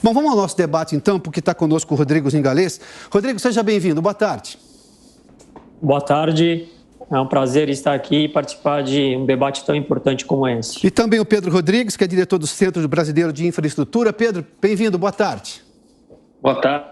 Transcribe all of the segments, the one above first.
Bom, vamos ao nosso debate então, porque está conosco o Rodrigo Zingalês. Rodrigo, seja bem-vindo. Boa tarde. Boa tarde. É um prazer estar aqui e participar de um debate tão importante como esse. E também o Pedro Rodrigues, que é diretor do Centro Brasileiro de Infraestrutura. Pedro, bem-vindo. Boa tarde. Boa tarde.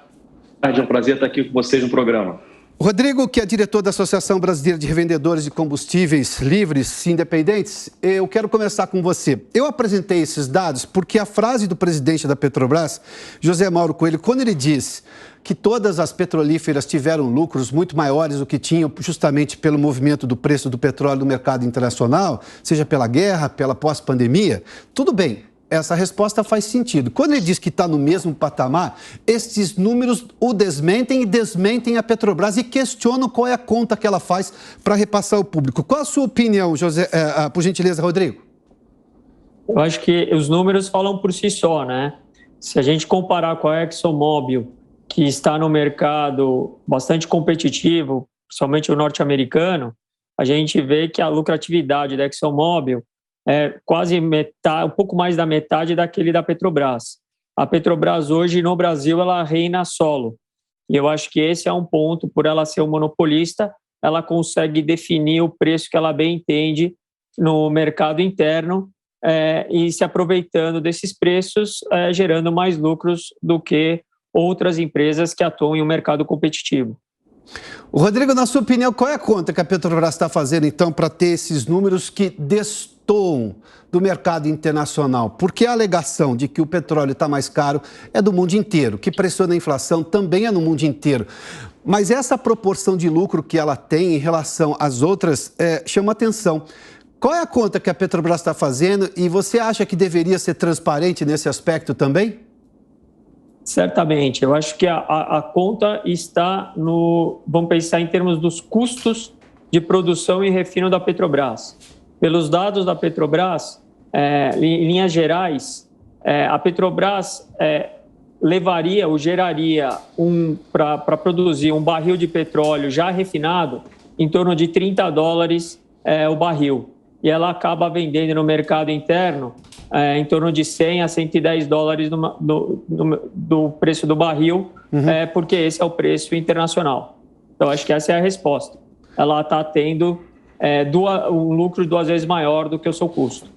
É um prazer estar aqui com vocês no programa. Rodrigo, que é diretor da Associação Brasileira de Revendedores de Combustíveis Livres e Independentes, eu quero começar com você. Eu apresentei esses dados porque a frase do presidente da Petrobras, José Mauro Coelho, quando ele diz que todas as petrolíferas tiveram lucros muito maiores do que tinham justamente pelo movimento do preço do petróleo no mercado internacional, seja pela guerra, pela pós-pandemia, tudo bem. Essa resposta faz sentido. Quando ele diz que está no mesmo patamar, esses números o desmentem e desmentem a Petrobras e questionam qual é a conta que ela faz para repassar ao público. Qual a sua opinião, José, por gentileza, Rodrigo? Eu acho que os números falam por si só, né? Se a gente comparar com a ExxonMobil, que está no mercado bastante competitivo, principalmente o norte-americano, a gente vê que a lucratividade da ExxonMobil é quase metade, um pouco mais da metade daquele da Petrobras. A Petrobras hoje no Brasil ela reina solo. E eu acho que esse é um ponto, por ela ser um monopolista, ela consegue definir o preço que ela bem entende no mercado interno e se aproveitando desses preços, gerando mais lucros do que outras empresas que atuam em um mercado competitivo. Rodrigo, na sua opinião, qual é a conta que a Petrobras está fazendo, então, para ter esses números que destoam do mercado internacional? Porque a alegação de que o petróleo está mais caro é do mundo inteiro, que pressiona a inflação também é no mundo inteiro. Mas essa proporção de lucro que ela tem em relação às outras chama atenção. Qual é a conta que a Petrobras está fazendo e você acha que deveria ser transparente nesse aspecto também? Certamente. Eu acho que a conta está no... Vamos pensar em termos dos custos de produção e refino da Petrobras. Pelos dados da Petrobras, em linhas gerais, a Petrobras levaria ou geraria para produzir um barril de petróleo já refinado em torno de $30 o barril. E ela acaba vendendo no mercado interno em torno de $100 a $110 do preço do barril, porque esse é o preço internacional. Então, acho que essa é a resposta. Ela está tendo um lucro 2 vezes maior do que o seu custo.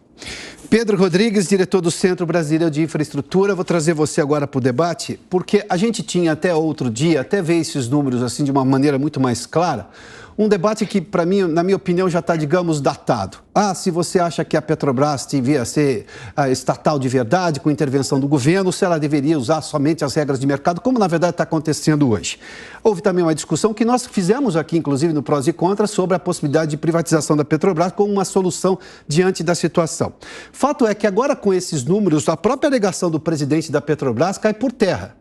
Pedro Rodrigues, diretor do Centro Brasileiro de Infraestrutura, vou trazer você agora para o debate, porque a gente tinha até outro dia, até ver esses números assim de uma maneira muito mais clara, um debate que, para mim, na minha opinião, já está, digamos, datado. Se você acha que a Petrobras devia ser estatal de verdade, com intervenção do governo, se ela deveria usar somente as regras de mercado, como, na verdade, está acontecendo hoje. Houve também uma discussão que nós fizemos aqui, inclusive, no Prós e Contras, sobre a possibilidade de privatização da Petrobras como uma solução diante da situação. Fato é que agora, com esses números, a própria alegação do presidente da Petrobras cai por terra.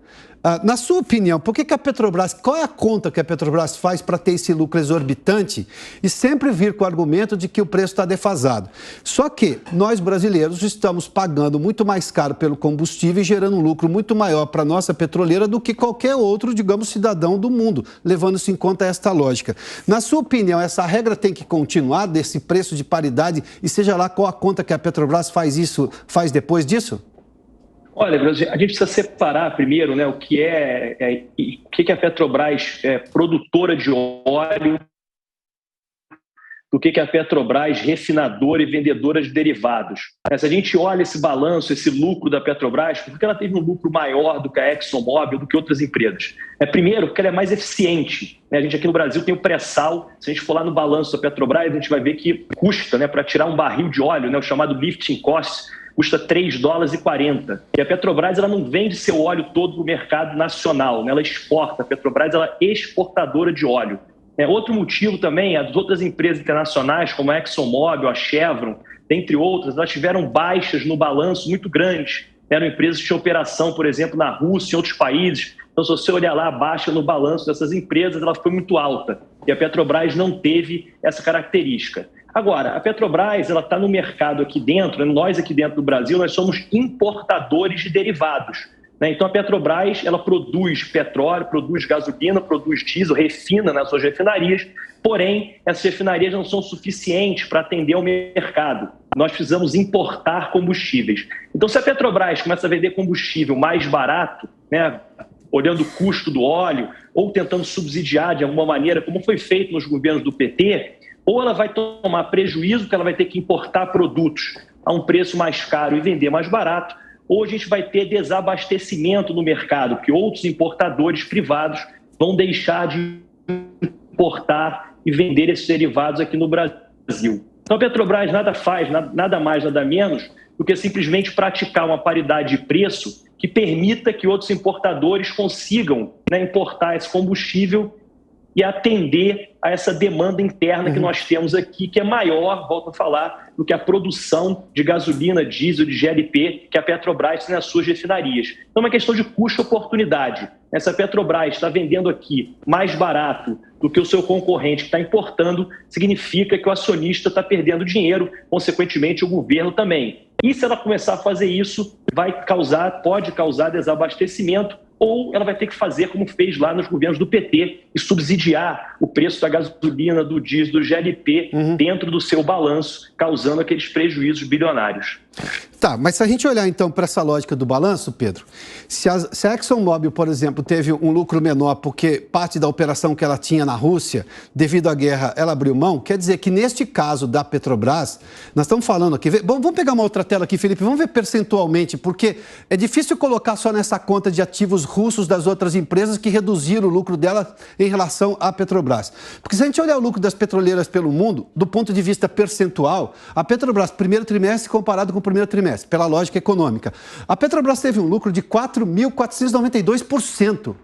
Na sua opinião, por que a Petrobras, qual é a conta que a Petrobras faz para ter esse lucro exorbitante e sempre vir com o argumento de que o preço está defasado? Só que nós brasileiros estamos pagando muito mais caro pelo combustível e gerando um lucro muito maior para a nossa petroleira do que qualquer outro, digamos, cidadão do mundo, levando-se em conta esta lógica. Na sua opinião, essa regra tem que continuar desse preço de paridade e seja lá qual a conta que a Petrobras faz depois disso? Olha, a gente precisa separar primeiro, né, o que é a Petrobras produtora de óleo do que é a Petrobras refinadora e vendedora de derivados. Se a gente olha esse balanço, esse lucro da Petrobras, por que ela teve um lucro maior do que a ExxonMobil, do que outras empresas? Primeiro, porque ela é mais eficiente. A gente aqui no Brasil tem o pré-sal. Se a gente for lá no balanço da Petrobras, a gente vai ver que custa, para tirar um barril de óleo, o chamado lifting cost, custa $3,40. E a Petrobras ela não vende seu óleo todo para o mercado nacional, ela exporta. A Petrobras ela é exportadora de óleo. Outro motivo também, as outras empresas internacionais, como a ExxonMobil, a Chevron, dentre outras, elas tiveram baixas no balanço muito grandes. Eram empresas que tinham operação, por exemplo, na Rússia e em outros países. Então, se você olhar lá, a baixa no balanço dessas empresas, ela foi muito alta. E a Petrobras não teve essa característica. Agora, a Petrobras ela está no mercado aqui dentro, nós aqui dentro do Brasil, nós somos importadores de derivados. Então, a Petrobras ela produz petróleo, produz gasolina, produz diesel, refina nas suas refinarias, porém, essas refinarias não são suficientes para atender ao mercado. nós precisamos importar combustíveis. Então, se a Petrobras começa a vender combustível mais barato, né, olhando o custo do óleo, ou tentando subsidiar de alguma maneira, como foi feito nos governos do PT, ou ela vai tomar prejuízo, porque ela vai ter que importar produtos a um preço mais caro e vender mais barato, ou a gente vai ter desabastecimento no mercado, porque outros importadores privados vão deixar de importar e vender esses derivados aqui no Brasil. Então a Petrobras nada mais, nada menos do que simplesmente praticar uma paridade de preço que permita que outros importadores consigam, né, importar esse combustível e atender a essa demanda interna que nós temos aqui, que é maior, volto a falar, do que a produção de gasolina, diesel, de GLP que a Petrobras tem nas suas refinarias. Então é uma questão de custo-oportunidade. Essa Petrobras está vendendo aqui mais barato do que o seu concorrente que está importando, significa que o acionista está perdendo dinheiro, consequentemente o governo também. E se ela começar a fazer isso, pode causar desabastecimento, ou ela vai ter que fazer como fez lá nos governos do PT e subsidiar o preço da gasolina, do diesel, do GLP dentro do seu balanço, causando aqueles prejuízos bilionários. Tá, mas se a gente olhar então para essa lógica do balanço, Pedro, se a ExxonMobil, por exemplo, teve um lucro menor porque parte da operação que ela tinha na Rússia, devido à guerra, ela abriu mão, quer dizer que neste caso da Petrobras, nós estamos falando aqui, vamos pegar uma outra tela aqui, Felipe, vamos ver percentualmente, porque é difícil colocar só nessa conta de ativos russos das outras empresas que reduziram o lucro dela em relação à Petrobras. Porque se a gente olhar o lucro das petroleiras pelo mundo, do ponto de vista percentual, a Petrobras, primeiro trimestre comparado com o primeiro trimestre, pela lógica econômica, a Petrobras teve um lucro de 4.492%.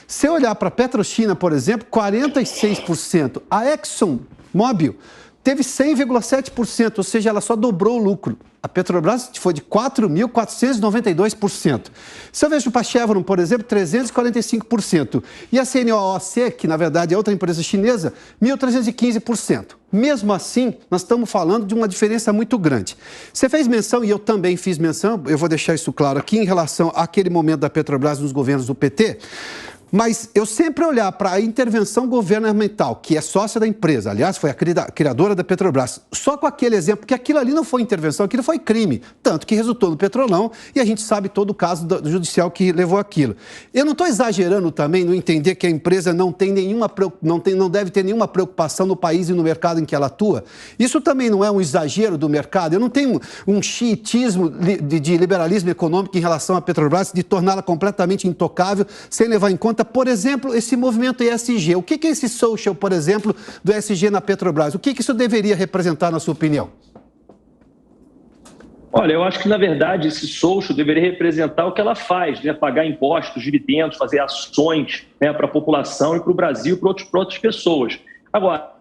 Se olhar para a PetroChina, por exemplo, 46%. A ExxonMobil teve 100,7%, ou seja, ela só dobrou o lucro. A Petrobras foi de 4.492%. Se eu vejo para a Chevron, por exemplo, 345%. E a CNOOC, que na verdade é outra empresa chinesa, 1.315%. Mesmo assim, nós estamos falando de uma diferença muito grande. Você fez menção, e eu também fiz menção, eu vou deixar isso claro aqui, em relação àquele momento da Petrobras nos governos do PT, mas eu sempre olhar para a intervenção governamental, que é sócia da empresa, aliás, foi a criadora da Petrobras, só com aquele exemplo, que aquilo ali não foi intervenção, aquilo foi crime, tanto que resultou no Petrolão, e a gente sabe todo o caso do judicial que levou aquilo. Eu não estou exagerando também no entender que a empresa não deve ter nenhuma preocupação no país e no mercado em que ela atua. Isso também não é um exagero do mercado. Eu não tenho um xiitismo de liberalismo econômico em relação à Petrobras, de torná-la completamente intocável, sem levar em conta, por exemplo, esse movimento ESG. O que é esse social, por exemplo, do ESG na Petrobras? O que isso deveria representar, na sua opinião? Olha, eu acho que, na verdade, esse social deveria representar o que ela faz, né? Pagar impostos, dividendos, fazer ações, né, para a população e para o Brasil e para outras pessoas. Agora,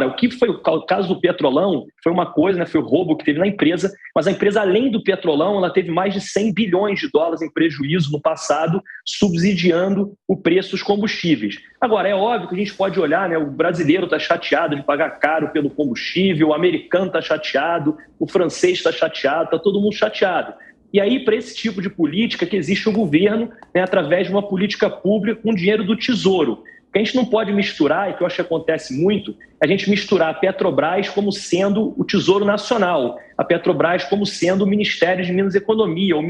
o que foi o caso do Petrolão foi uma coisa, né, foi o roubo que teve na empresa, mas a empresa, além do Petrolão, ela teve mais de 100 bilhões de dólares em prejuízo no passado, subsidiando o preço dos combustíveis. Agora, é óbvio que a gente pode olhar, né, o brasileiro está chateado de pagar caro pelo combustível, o americano está chateado, o francês está chateado, está todo mundo chateado. E aí, para esse tipo de política que existe o governo, né, através de uma política pública com dinheiro do Tesouro. O que a gente não pode misturar, e que eu acho que acontece muito, é a gente misturar a Petrobras como sendo o Tesouro Nacional, a Petrobras como sendo o Ministério de Minas e Economia, ou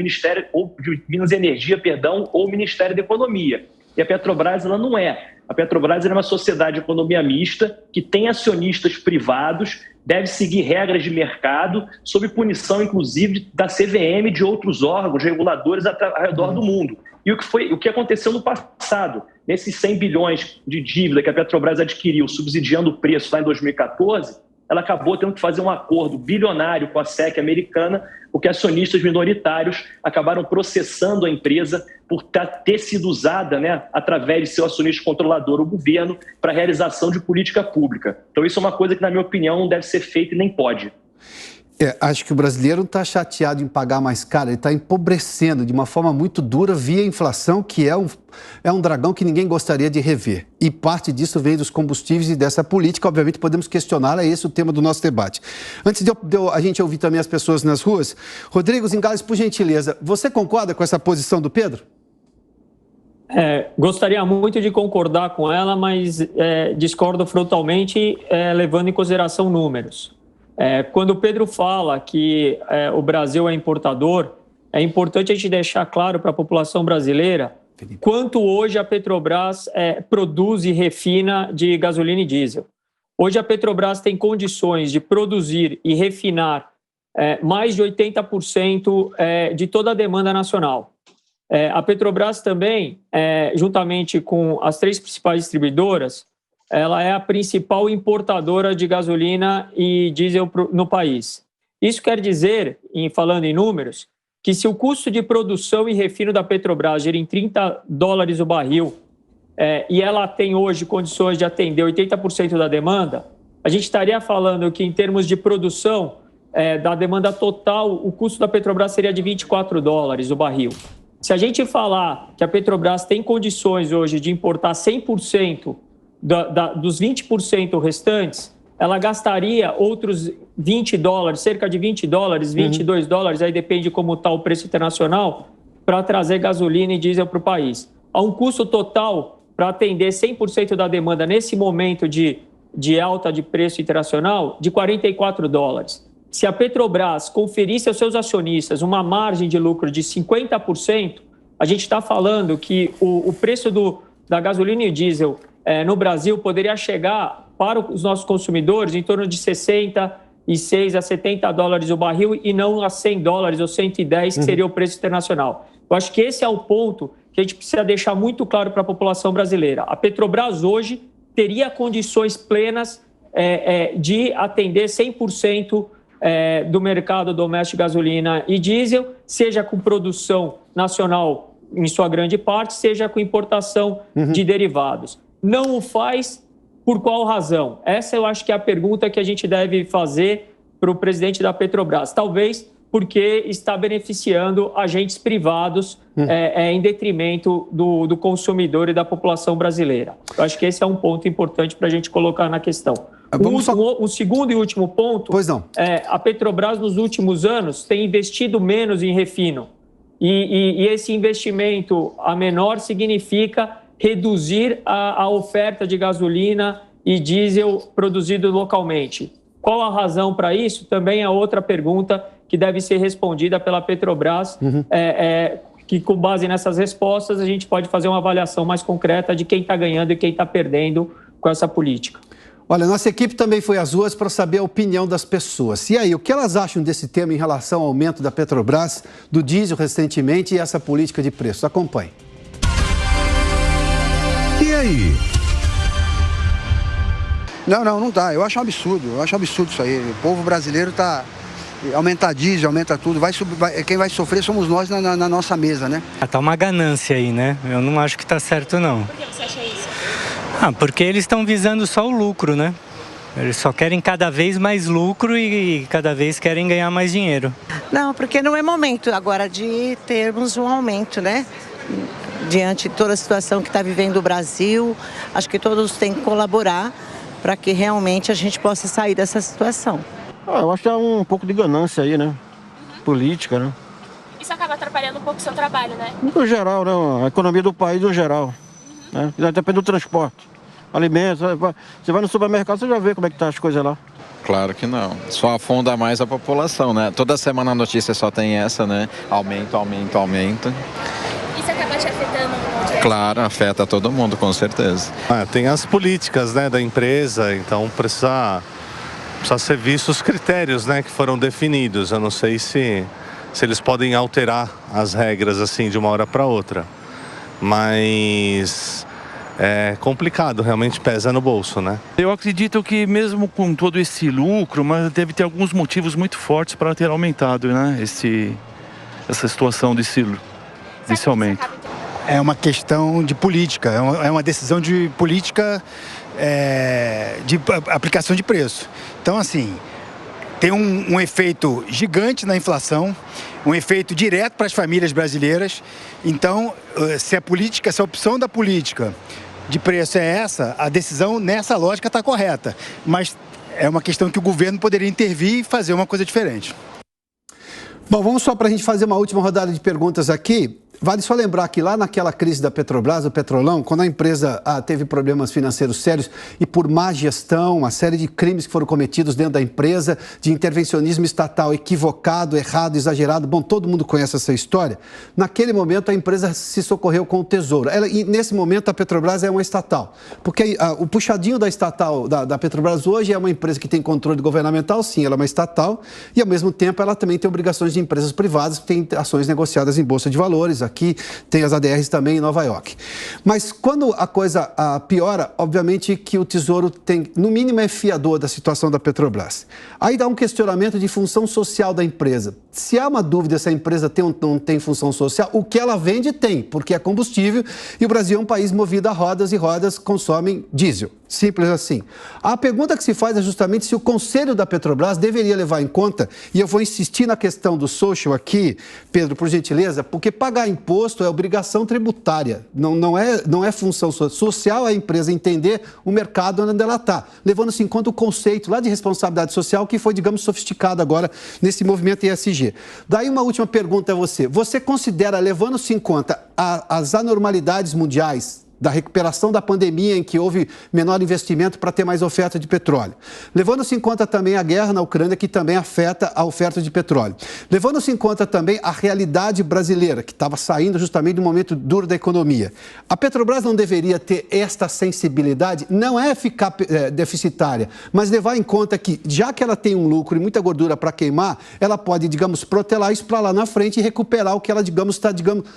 de Minas e Energia, perdão, ou o Ministério da Economia. E a Petrobras, ela não é. A Petrobras é uma sociedade de economia mista que tem acionistas privados, deve seguir regras de mercado, sob punição, inclusive, da CVM e de outros órgãos reguladores ao redor do mundo. E o que aconteceu no passado, nesses 100 bilhões de dívida que a Petrobras adquiriu, subsidiando o preço lá em 2014, ela acabou tendo que fazer um acordo bilionário com a SEC americana, porque acionistas minoritários acabaram processando a empresa por ter sido usada, né, através de seu acionista controlador, o governo, para a realização de política pública. Então isso é uma coisa que, na minha opinião, não deve ser feita e nem pode. Acho que o brasileiro não está chateado em pagar mais caro, ele está empobrecendo de uma forma muito dura via inflação, que é um dragão que ninguém gostaria de rever. E parte disso vem dos combustíveis e dessa política, obviamente podemos questionar, é esse o tema do nosso debate. Antes de a gente ouvir também as pessoas nas ruas, Rodrigo Zingales, por gentileza, você concorda com essa posição do Pedro? Gostaria muito de concordar com ela, mas discordo frontalmente, levando em consideração números. Quando o Pedro fala que o Brasil é importador, é importante a gente deixar claro para a população brasileira quanto hoje a Petrobras produz e refina de gasolina e diesel. Hoje a Petrobras tem condições de produzir e refinar mais de 80% de toda a demanda nacional. A Petrobras também, juntamente com as 3 principais distribuidoras, ela é a principal importadora de gasolina e diesel no país. Isso quer dizer, falando em números, que se o custo de produção e refino da Petrobras gira em $30 o barril e ela tem hoje condições de atender 80% da demanda, a gente estaria falando que, em termos de produção da demanda total, o custo da Petrobras seria de $24 o barril. Se a gente falar que a Petrobras tem condições hoje de importar 100% dos 20% restantes, ela gastaria outros $20, cerca de $20, $22, aí depende como está o preço internacional, para trazer gasolina e diesel para o país. Há um custo total para atender 100% da demanda nesse momento de alta de preço internacional de $44. Se a Petrobras conferisse aos seus acionistas uma margem de lucro de 50%, a gente está falando que o preço da gasolina e diesel no Brasil poderia chegar para os nossos consumidores em torno de $66 a $70 o barril e não a $100 ou 110, que seria o preço internacional. Eu acho que esse é o ponto que a gente precisa deixar muito claro para a população brasileira. A Petrobras hoje teria condições plenas de atender 100% do mercado doméstico de gasolina e diesel, seja com produção nacional em sua grande parte, seja com importação de derivados. Não o faz por qual razão? Essa eu acho que é a pergunta que a gente deve fazer para o presidente da Petrobras. Talvez porque está beneficiando agentes privados em detrimento do consumidor e da população brasileira. Eu acho que esse é um ponto importante para a gente colocar na questão. O segundo e último ponto, a Petrobras nos últimos anos tem investido menos em refino. E esse investimento a menor significa reduzir a oferta de gasolina e diesel produzido localmente. Qual a razão para isso? Também é outra pergunta que deve ser respondida pela Petrobras, que com base nessas respostas a gente pode fazer uma avaliação mais concreta de quem está ganhando e quem está perdendo com essa política. Olha, nossa equipe também foi às ruas para saber a opinião das pessoas. E aí, o que elas acham desse tema em relação ao aumento da Petrobras, do diesel recentemente e essa política de preços? Acompanhe. E aí? Não dá. Eu acho um absurdo isso aí. O povo brasileiro tá... Aumenta diesel, aumenta tudo. Quem vai sofrer somos nós na nossa mesa, né? Tá uma ganância aí, né? Eu não acho que tá certo, não. Por que você acha isso? Porque eles estão visando só o lucro, né? Eles só querem cada vez mais lucro e cada vez querem ganhar mais dinheiro. Não, porque não é momento agora de termos um aumento, né? Diante de toda a situação que está vivendo o Brasil, acho que todos têm que colaborar para que realmente a gente possa sair dessa situação. Eu acho que é um pouco de ganância aí, né? Política, né? Isso acaba atrapalhando um pouco o seu trabalho, né? No geral, né? A economia do país no geral. Né? Depende do transporte, alimentos. Você vai no supermercado, você já vê como é que tá as coisas lá. Claro que não. Só afunda mais a população, né? Toda semana a notícia só tem essa, né? Aumento. Isso acaba te afetando? Claro, afeta todo mundo, com certeza. Tem as políticas, né, da empresa, então precisa ser vistos os critérios, né, que foram definidos. Eu não sei se eles podem alterar as regras assim de uma hora para outra, mas é complicado, realmente pesa no bolso, né? Eu acredito que mesmo com todo esse lucro, mas deve ter alguns motivos muito fortes para ter aumentado, né, essa situação desse aumento. É uma questão de política, é uma decisão de política de aplicação de preço. Então, assim, tem um efeito gigante na inflação, um efeito direto para as famílias brasileiras. Então, se a opção da política de preço é essa, a decisão nessa lógica está correta. Mas é uma questão que o governo poderia intervir e fazer uma coisa diferente. Bom, vamos só para a gente fazer uma última rodada de perguntas aqui. Vale só lembrar que lá naquela crise da Petrobras, do Petrolão, quando a empresa teve problemas financeiros sérios e por má gestão, uma série de crimes que foram cometidos dentro da empresa, de intervencionismo estatal equivocado, errado, exagerado, bom, todo mundo conhece essa história. Naquele momento a empresa se socorreu com o Tesouro. E nesse momento a Petrobras é uma estatal, porque o puxadinho da estatal, da Petrobras hoje é uma empresa que tem controle governamental, sim, ela é uma estatal, e ao mesmo tempo ela também tem obrigações de empresas privadas, que têm ações negociadas em Bolsa de Valores, aqui tem as ADRs também em Nova York. Mas quando a coisa piora, obviamente que o Tesouro tem, no mínimo, é fiador da situação da Petrobras. Aí dá um questionamento de função social da empresa. Se há uma dúvida se a empresa tem ou não tem função social, o que ela vende tem, porque é combustível e o Brasil é um país movido a rodas e rodas consomem diesel. Simples assim. A pergunta que se faz é justamente se o Conselho da Petrobras deveria levar em conta, e eu vou insistir na questão do social aqui, Pedro, por gentileza, porque pagar imposto é obrigação tributária, não é função social, é a empresa entender o mercado onde ela está, levando-se em conta o conceito lá de responsabilidade social que foi, digamos, sofisticado agora nesse movimento ESG. Daí uma última pergunta a você. Você considera, levando-se em conta as anormalidades mundiais, da recuperação da pandemia em que houve menor investimento para ter mais oferta de petróleo. Levando-se em conta também a guerra na Ucrânia, que também afeta a oferta de petróleo. Levando-se em conta também a realidade brasileira, que estava saindo justamente de um momento duro da economia. A Petrobras não deveria ter esta sensibilidade, não é ficar deficitária, mas levar em conta que, já que ela tem um lucro e muita gordura para queimar, ela pode, digamos, protelar isso para lá na frente e recuperar o que ela, digamos, está,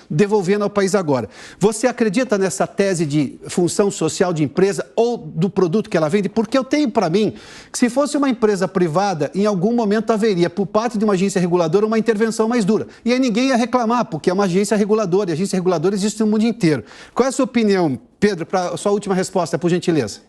devolvendo ao país agora. Você acredita nessa tese de função social de empresa ou do produto que ela vende? Porque eu tenho para mim que se fosse uma empresa privada, em algum momento haveria, por parte de uma agência reguladora, uma intervenção mais dura. E aí ninguém ia reclamar, porque é uma agência reguladora, e a agência reguladora existe no mundo inteiro. Qual é a sua opinião, Pedro, para a sua última resposta, por gentileza?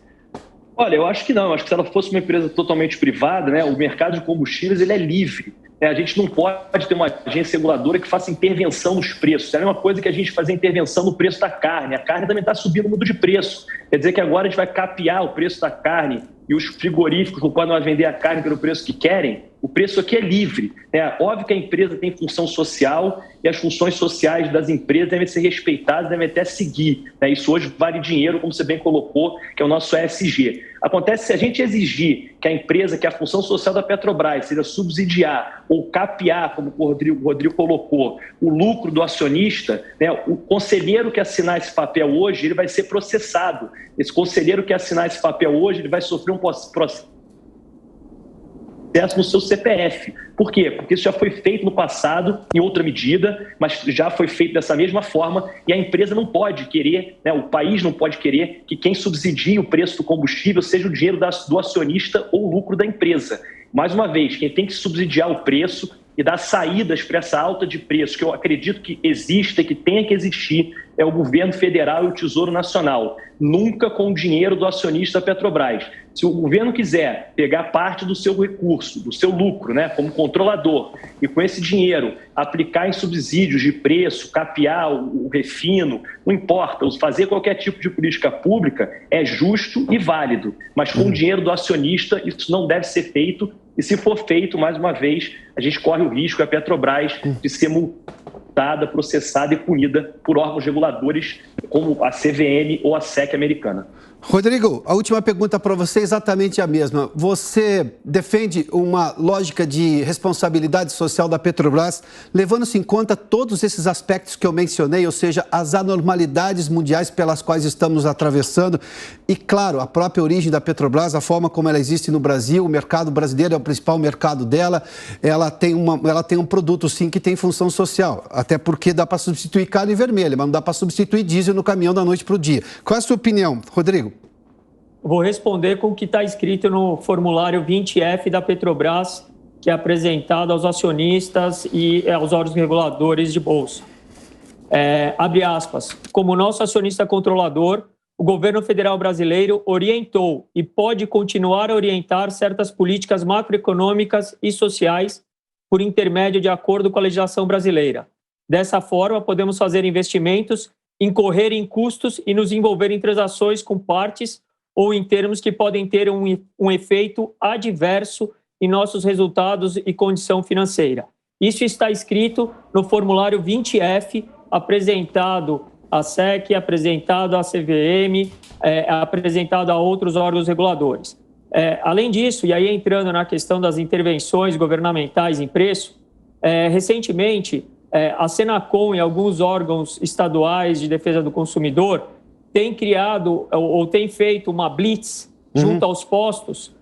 Olha, eu acho que não. Eu acho que se ela fosse uma empresa totalmente privada, né, o mercado de combustíveis ele é livre. A gente não pode ter uma agência reguladora que faça intervenção nos preços. É a mesma coisa que a gente fazer intervenção no preço da carne. A carne também está subindo muito de preço. Quer dizer que agora a gente vai capear o preço da carne e os frigoríficos não podem mais vender a carne pelo preço que querem. O preço aqui é livre. É óbvio que a empresa tem função social e as funções sociais das empresas devem ser respeitadas, devem até seguir. Isso hoje vale dinheiro, como você bem colocou, que é o nosso ESG. Acontece se a gente exigir que a empresa, que a função social da Petrobras seja subsidiar ou capear, como o Rodrigo colocou, o lucro do acionista, o conselheiro que assinar esse papel hoje, ele vai ser processado. Esse conselheiro que assinar esse papel hoje, ele vai sofrer um processo no seu CPF. Por quê? Porque isso já foi feito no passado, em outra medida, mas já foi feito dessa mesma forma e a empresa não pode querer, o país não pode querer que quem subsidie o preço do combustível seja o dinheiro do acionista ou o lucro da empresa. Mais uma vez, quem tem que subsidiar o preço e dar saídas para essa alta de preço, que eu acredito que exista e que tenha que existir, é o governo federal e o Tesouro Nacional. Nunca com o dinheiro do acionista da Petrobras. Se o governo quiser pegar parte do seu recurso, do seu lucro, como controlador, e com esse dinheiro aplicar em subsídios de preço, capear o refino, não importa, fazer qualquer tipo de política pública é justo e válido. Mas com o dinheiro do acionista, isso não deve ser feito. E se for feito, mais uma vez, a gente corre o risco, a Petrobras, de ser multada, processada e punida por órgãos reguladores como a CVM ou a SEC americana. Rodrigo, a última pergunta para você é exatamente a mesma. Você defende uma lógica de responsabilidade social da Petrobras, levando-se em conta todos esses aspectos que eu mencionei, ou seja, as anormalidades mundiais pelas quais estamos atravessando e, claro, a própria origem da Petrobras, a forma como ela existe no Brasil, o mercado brasileiro é o principal mercado dela, ela tem um produto, sim, que tem função social, até porque dá para substituir carne vermelha, mas não dá para substituir diesel no caminhão da noite para o dia. Qual é a sua opinião, Rodrigo? Vou responder com o que está escrito no formulário 20F da Petrobras, que é apresentado aos acionistas e aos órgãos reguladores de bolsa. Abre aspas, como nosso acionista controlador, o governo federal brasileiro orientou e pode continuar a orientar certas políticas macroeconômicas e sociais por intermédio de acordo com a legislação brasileira. Dessa forma, podemos fazer investimentos, incorrer em custos e nos envolver em transações com partes ou em termos que podem ter um efeito adverso em nossos resultados e condição financeira. Isso está escrito no formulário 20F apresentado à SEC, apresentado à CVM, apresentado a outros órgãos reguladores. Além disso, e aí entrando na questão das intervenções governamentais em preço, recentemente a Senacom e alguns órgãos estaduais de defesa do consumidor têm criado ou têm feito uma blitz junto aos postos,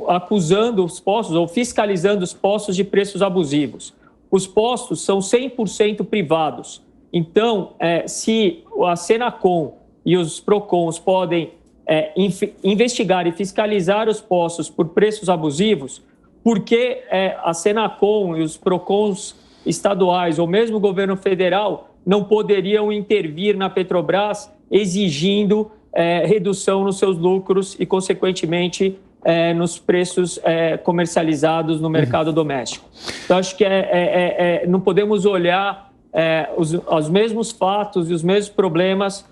acusando os postos ou fiscalizando os postos de preços abusivos. Os postos são 100% privados. Então, se a Senacom e os PROCONs podem investigar e fiscalizar os postos por preços abusivos, por que a Senacom e os PROCONs estaduais ou mesmo o governo federal não poderiam intervir na Petrobras exigindo redução nos seus lucros e, consequentemente, nos preços comercializados no mercado doméstico? Então, acho que não podemos olhar os mesmos fatos e os mesmos problemas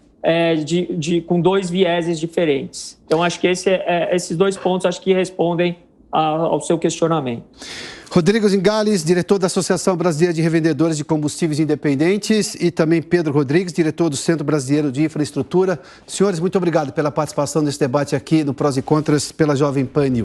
com dois vieses diferentes. Então, acho que esses dois pontos acho que respondem ao seu questionamento. Rodrigo Zingales, diretor da Associação Brasileira de Revendedores de Combustíveis Independentes, e também Pedro Rodrigues, diretor do Centro Brasileiro de Infraestrutura. Senhores, muito obrigado pela participação nesse debate aqui no Prós e Contras pela Jovem Pan News.